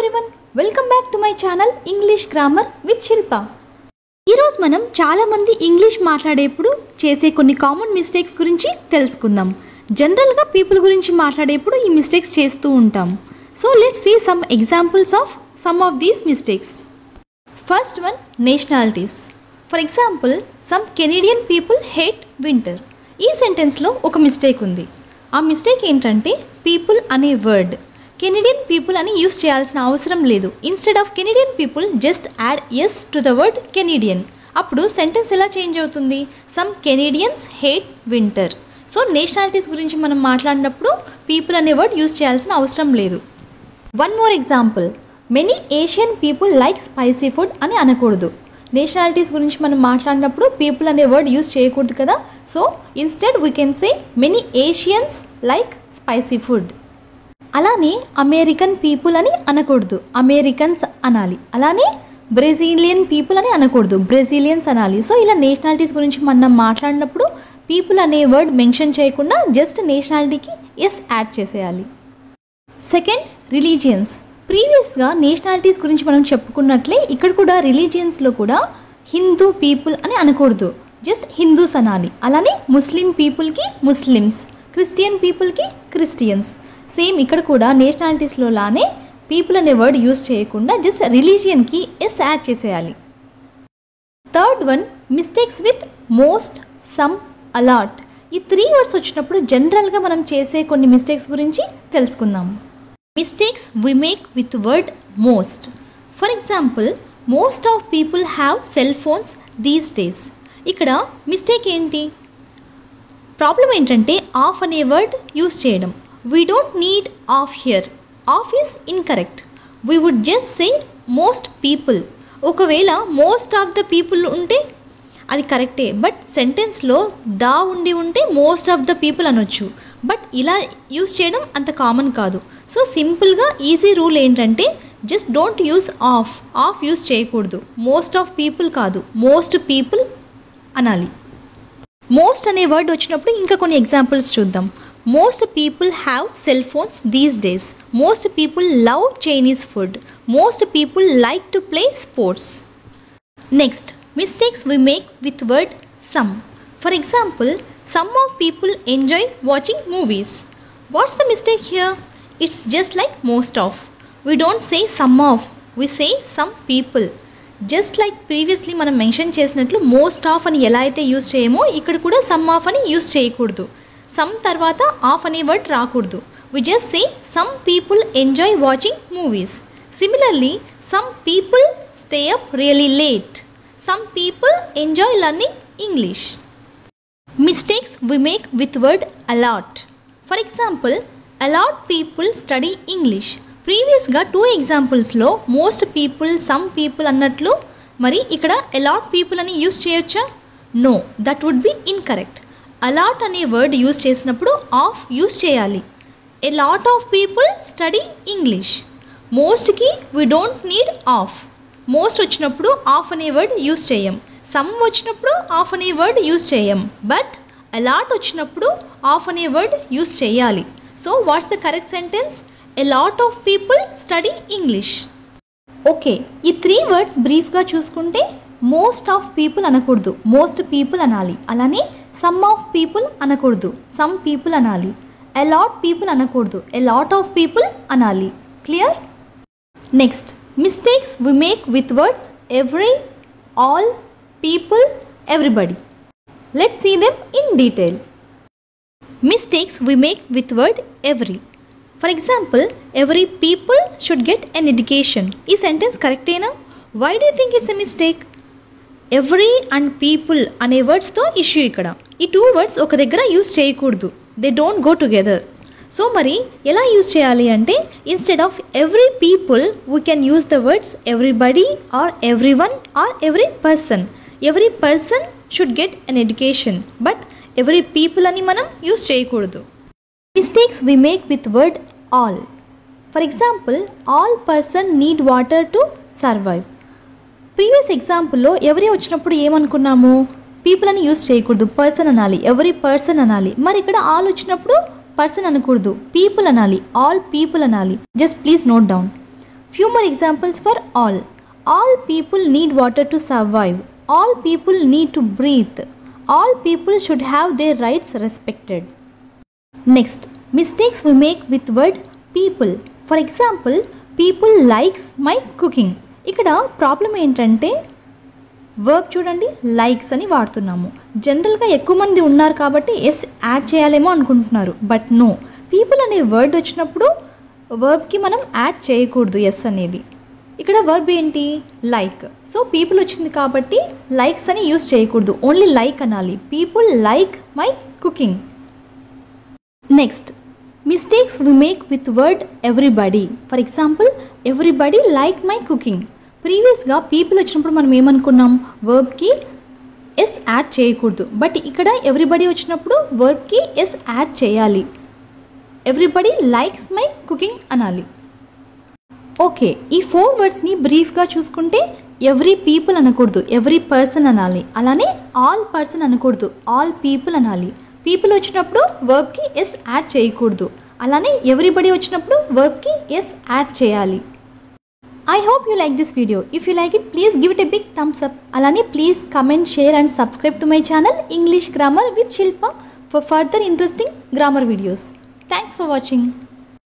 everyone, welcome back to my channel English Grammar with Shilpa. ఈరోజు మనం చాలా మంది ఇంగ్లీష్ మాట్లాడేప్పుడు చేసే కొన్ని కామన్ మిస్టేక్స్ గురించి తెలుసుకుందాం. జనరల్గా పీపుల్ గురించి మాట్లాడేప్పుడు ఈ మిస్టేక్స్ చేస్తూ ఉంటాం. So let's see some examples of some of these mistakes. First one, nationalities. For example, some Canadian people hate winter. ఈ సెంటెన్స్లో ఒక మిస్టేక్ ఉంది. ఆ మిస్టేక్ ఏంటంటే పీపుల్ అనే వర్డ్ కెనేడియన్ పీపుల్ అని యూస్ చేయాల్సిన అవసరం లేదు. Instead of Canadian people just add S to the word Canadian. అప్పుడు సెంటెన్స్ ఎలా చేంజ్ అవుతుంది? Some Canadians hate winter. So nationalities గురించి మనం మాట్లాడినప్పుడు పీపుల్ అనే వర్డ్ యూస్ చేయాల్సిన అవసరం లేదు. One more example, many Asian people like spicy food అని అనకూడదు. నేషనాలిటీస్ గురించి మనం మాట్లాడినప్పుడు పీపుల్ అనే వర్డ్ యూస్ చేయకూడదు కదా. So instead we can say many Asians like spicy food. అలానే అమెరికన్ పీపుల్ అని అనకూడదు, అమెరికన్స్ అనాలి. అలానే బ్రెజిలియన్ పీపుల్ అని అనకూడదు, బ్రెజిలియన్స్ అనాలి. సో ఇలా నేషనాలిటీస్ గురించి మనం మాట్లాడినప్పుడు పీపుల్ అనే వర్డ్ మెన్షన్ చేయకుండా జస్ట్ నేషనాలిటీకి ఎస్ యాడ్ చేసేయాలి. Second, religions. ప్రీవియస్గా నేషనాలిటీస్ గురించి మనం చెప్పుకున్నట్లే ఇక్కడ కూడా రిలీజియన్స్లో కూడా హిందూ పీపుల్ అని అనకూడదు, జస్ట్ హిందూస్ అనాలి. అలానే ముస్లిం పీపుల్కి ముస్లిమ్స్, క్రిస్టియన్ పీపుల్కి క్రిస్టియన్స్. సేమ్ ఇక్కడ కూడా నేషనాలిటీస్లో లానే పీపుల్ అనే వర్డ్ యూస్ చేయకుండా జస్ట్ రిలీజియన్కి ఎస్ యాడ్ చేసేయాలి. Third one, mistakes with most, some, a lot. ఈ 3 వర్డ్స్ వచ్చినప్పుడు జనరల్గా మనం చేసే కొన్ని మిస్టేక్స్ గురించి తెలుసుకుందాం. Mistakes we make with word most. For example, most of people have cell phones these days. ఇక్కడ మిస్టేక్ ఏంటి? ప్రాబ్లం ఏంటంటే ఆఫ్ అనే వర్డ్ యూస్ చేయడం. We don't need of here. Of is incorrect. We would just say most people. ఒకవేళ most of the people ఉంటే అది కరెక్టే, but సెంటెన్స్లో దా ఉంటే మోస్ట్ ఆఫ్ ద పీపుల్ అనొచ్చు. బట్ ఇలా యూస్ చేయడం అంత కామన్ కాదు. సో సింపుల్గా ఈజీ రూల్ ఏంటంటే just don't use of. Of use చేయకూడదు. మోస్ట్ ఆఫ్ పీపుల్ కాదు, మోస్ట్ పీపుల్ అనాలి. మోస్ట్ అనే వర్డ్ వచ్చినప్పుడు ఇంకా కొన్ని ఎగ్జాంపుల్స్ చూద్దాం. Most people have cell phones these days. Most people love Chinese food. Most people like to play sports. Next, mistakes we make with word some. For example, some of people enjoy watching movies. What's the mistake here? It's just like most of. We don't say some of. We say some people. Just like previously మనం mention చేసినట్లు most of అని ఎలా అయితే use చేయమో ఇక్కడ కూడా some of అని use చేయకూడదు. సమ్ తర్వాత ఆఫ్ అనే వర్డ్ రాకూడదు. We just say some people enjoy watching movies. Similarly, some people stay up really late. Some people enjoy learning English. Mistakes we make with word a lot. For example, a lot people study English. ప్రీవియస్గా 2 ఎగ్జాంపుల్స్లో most people, some people అన్నట్లు మరి ఇక్కడ a lot people అని use చేయొచ్చా? No, that would be incorrect. A lot అనే word use చేసినప్పుడు of use చేయాలి. A lot of people study English. మోస్ట్కి we don't need of. Most వచ్చినప్పుడు ఆఫ్ అనే వర్డ్ యూస్ చేయం. సమ్ వచ్చినప్పుడు ఆఫ్ అనే వర్డ్ యూస్ చేయం. బట్ అలాట్ వచ్చినప్పుడు ఆఫ్ అనే వర్డ్ యూస్ చేయాలి. So what's the correct sentence? A lot of people study English. Okay, ఈ 3 వర్డ్స్ బ్రీఫ్గా చూసుకుంటే మోస్ట్ ఆఫ్ పీపుల్ అనకూడదు, మోస్ట్ పీపుల్ అనాలి. అలానే సమ్ ఆఫ్ పీపుల్ అనకూడదు, సమ్ పీపుల్ అనాలి. ఎ లాట్ పీపుల్ అనకూడదు, ఎ లాట్ ఆఫ్ పీపుల్ అనాలి. Clear? Next, mistakes we make with words every, all, people, everybody. Let's see them in detail. Mistakes we make with word every. For example, every people should get an education. ఈ sentence కరెక్టేనా? Why do you think it's a mistake? Every and people అనే వర్డ్స్తో issue ఇక్కడ. ఈ 2 words ఒక దగ్గర use చేయకూడదు, they don't go together. So మరి ఎలా యూస్ చేయాలి అంటే instead of every people we can use the words everybody or every one or every person. Every person should get an education, but every people అని మనం use చేయకూడదు. Mistakes we make with word all. For example, all person need water to survive. Previous ఎగ్జాంపుల్లో ఎవరి వచ్చినప్పుడు ఏమనుకున్నాము? People అని use చేయకూడదు, person అనాలి, ఎవరీ పర్సన్ అనాలి. మరి ఇక్కడ ఆల్ వచ్చినప్పుడు పర్సన్ అనకూడదు, పీపుల్ అనాలి, ఆల్ పీపుల్ అనాలి. Just please note down. Few more examples for all. All people need water to survive. All people need to breathe. All people should have their rights respected. Next, mistakes we make with word people. For example, people likes my cooking. ఇక్కడ problem ఏంటంటే verb చూడండి likes అని వాడుతున్నాము. జనరల్గా ఎక్కువ మంది ఉన్నారు కాబట్టి ఎస్ యాడ్ చేయాలేమో అనుకుంటున్నారు. బట్ నో, పీపుల్ అనే వర్డ్ వచ్చినప్పుడు వర్బ్కి మనం యాడ్ చేయకూడదు ఎస్ అనేది. ఇక్కడ వర్బ్ ఏంటి లైక్. సో పీపుల్ వచ్చింది కాబట్టి లైక్స్ అని యూస్ చేయకూడదు, ఓన్లీ లైక్ అనాలి. People like my cooking. Next, mistakes we make with word everybody. For example, everybody like my cooking. ప్రీవియస్గా పీపుల్ వచ్చినప్పుడు మనం ఏమనుకున్నాం, వర్బ్కి ఎస్ యాడ్ చేయకూడదు. బట్ ఇక్కడ ఎవ్రీబడి వచ్చినప్పుడు వర్బ్కి ఎస్ యాడ్ చేయాలి. ఎవ్రీబడి లైక్స్ మై కుకింగ్ అనాలి. ఓకే, ఈ 4 వర్డ్స్ని బ్రీఫ్గా చూసుకుంటే ఎవ్రీ పీపుల్ అనకూడదు, ఎవ్రీ పర్సన్ అనాలి. అలానే ఆల్ పర్సన్ అనకూడదు, ఆల్ పీపుల్ అనాలి. పీపుల్ వచ్చినప్పుడు వర్బ్కి ఎస్ యాడ్ చేయకూడదు. అలానే ఎవ్రీబడి వచ్చినప్పుడు వర్బ్కి ఎస్ యాడ్ చేయాలి. I hope you like this video. If you like it, please give it a big thumbs up. Alani, please comment, share and subscribe to my channel English Grammar with Shilpa for further interesting grammar videos. Thanks for watching.